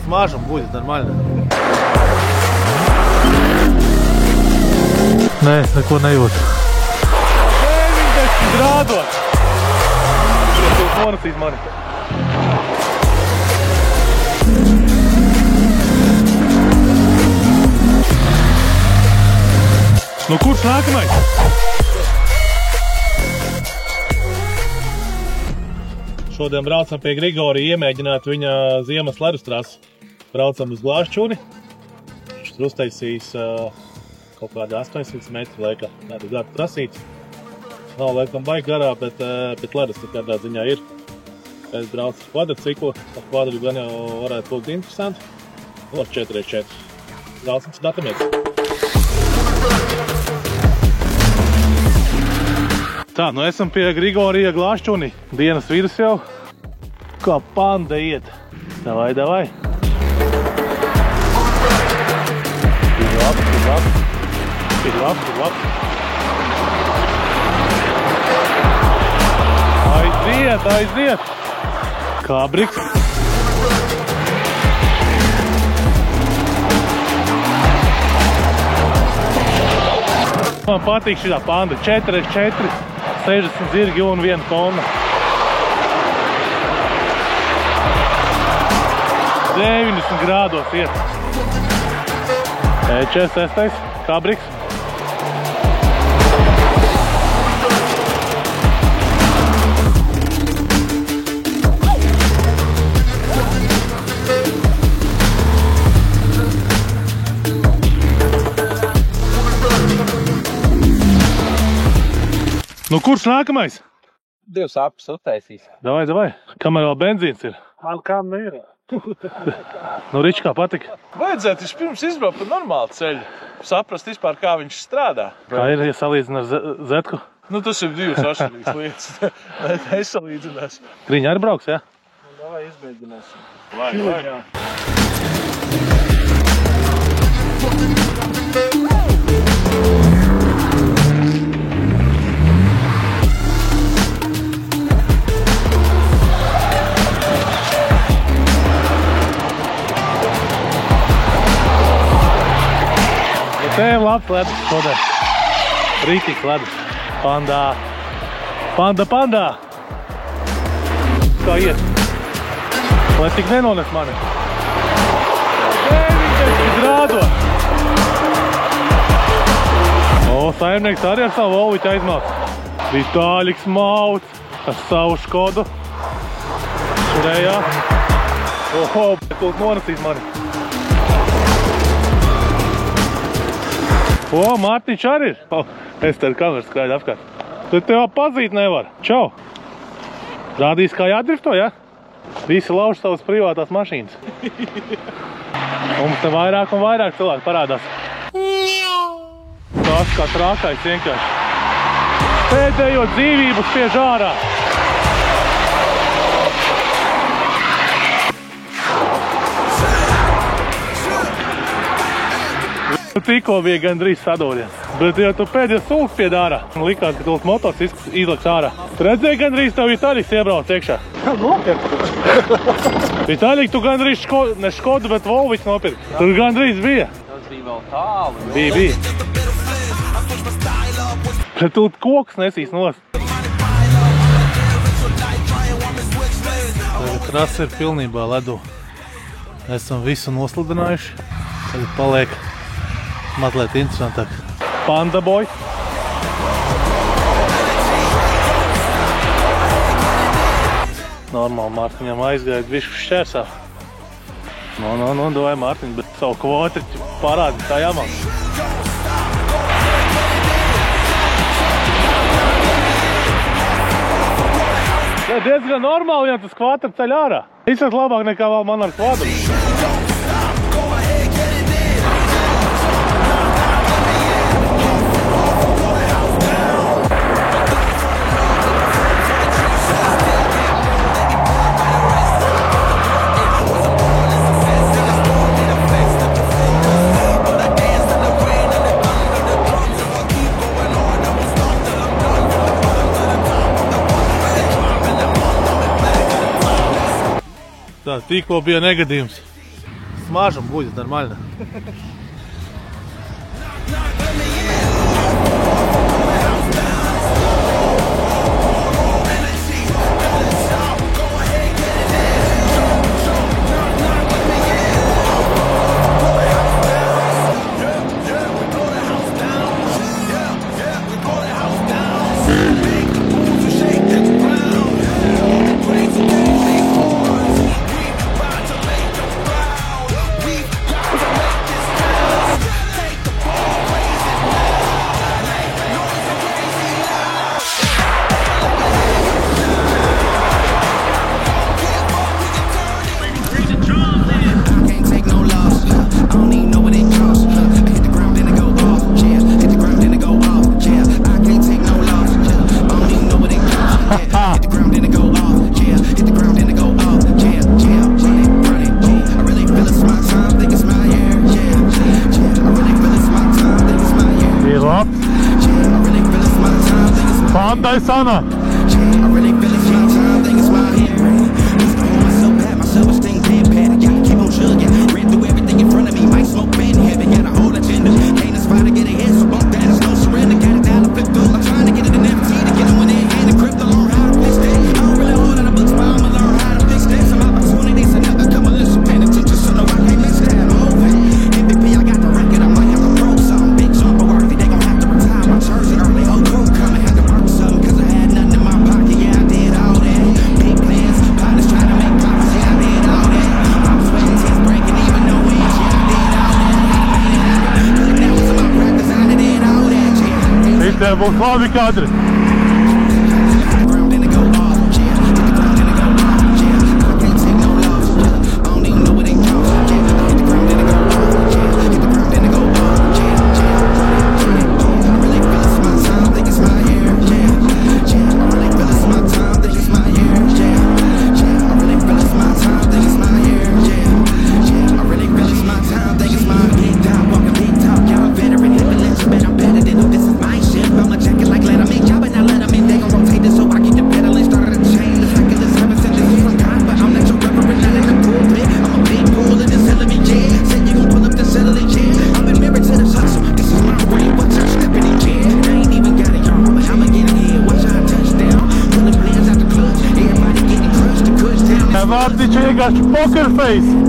смажем, будет нормально. Nē, neko nejūtu. 90 grādos! Tu nonesīs mani. Nu, kurš nākamais? Šodien braucam pie Grigorija iemēģināt viņa ziemas ledus trasi. Braucam uz Glāščuni. Viņš tur uztaisīs kaut kādi 800 metru laikā. Tāda gara trasīts. Nav laikam baigi garā, bet ledus kādā ziņā ir. Es braucu ar kvadrciklu. Ar kvadru gan jau varētu būt interesanti. Ar 4x4. Braucam datamies. Tā, nu esam pie Grigorija Glāščuni. Dienas vidus jau. Kā panda iet. Davai, davai. Ir labi. Ir labi. Aiziet. Kābriks. Man patīk šitā panda. 4x4. 60 zirgi un 1 tonna. 90 grādos iet. 46. Kābriks. Nu, kurš nākamais? 2 apus uztaisīs. Davai. Kamēr vēl benzīns ir? Man kā ir. Nu, Ričs, kā patika? Vajadzētu vispirms izbraukt pa normālu ceļu. Saprast vispār, kā viņš strādā. Kā ir, ja salīdzina ar Zetku? Nu, tas ir 2 atšķirīgas lietas. Nesalīdzinās. Griņa arī brauks, jā? Nu, davai izmēģināsim. Vai. Tev labs ledus šodien. Rītīgs ledus. Pandā. Kā iet? Lai tik nenones mani. 90 grādos. Saimnieks arī ar savu Volviķu aizmauc. Vitāļiks mauc ar savu Škodu. Šurējā. Tu nonesīs mani. Mārtiņš arī ir. Es tev kameras skraidu apkārt. Tu tev pazīt nevar. Čau. Rādīs, kā jādrifto, ja? Visi lauž savas privātās mašīnas. Mums te vairāk un vairāk cilvēku parādās. Tas kā trākais vienkārši. Pēdējo dzīvību spiež ārā. Tikko bija gandrīz sadūriens. Bet ja tu pēdējos sulis pied ārā, likās, ka tūs motors izliks ārā. Redzēji, gandrīz tev Vitāļiks iebrauc iekšā. Vitāļik, tu gandrīz ne Škodu, bet Volviķu nopirki. Tur gandrīz bija. Tas bija vēl tālu. Bija. Bet tu koks nesīs nost. Tagad trasa ir pilnībā ledu. Esam visu nosludinājuši. Tagad paliek mazliet interesantāk. Panda boy. Normāli Mārtiņam aizgāja bišku šķērsā. Nu, davai Mārtiņ, bet savu kvotriķu parādi tā jāmāk. Tā diezgan normāli, ja tas kvadru ceļ ārā. Izsaka labāk nekā vēl man ar kvadru. Tā, tikko bija negadījums. смажем, будет нормально. Pandai sana. Būs labi kadri. Vārdiņš vienkārši poker face.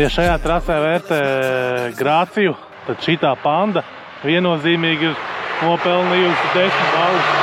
Ja šajā trasē vērtē grāciju, tad šitā panda viennozīmīgi ir nopelnījusi 10 balvas.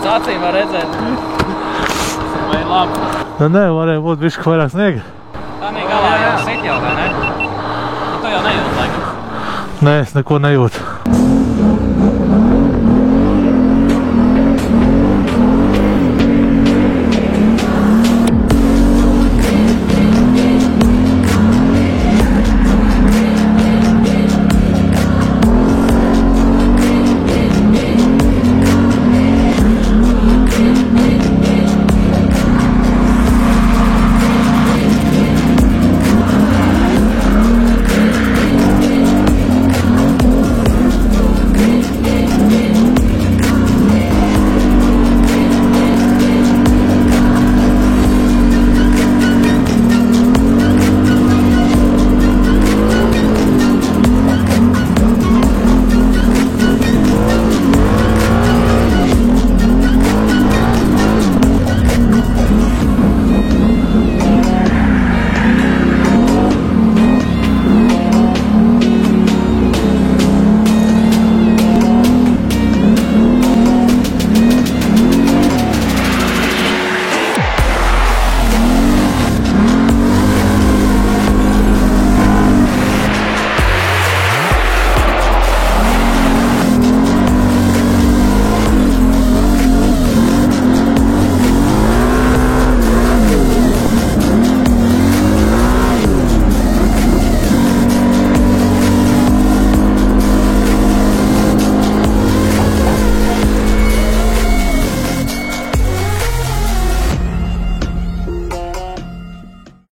Acīm var redzēt, vai labi. Nē, varēja būt bišķi vairāk sniega. Tā nī galā jau sit jau, vai ne? Tu jau nejūt laikam. Nē, es neko nejūtu.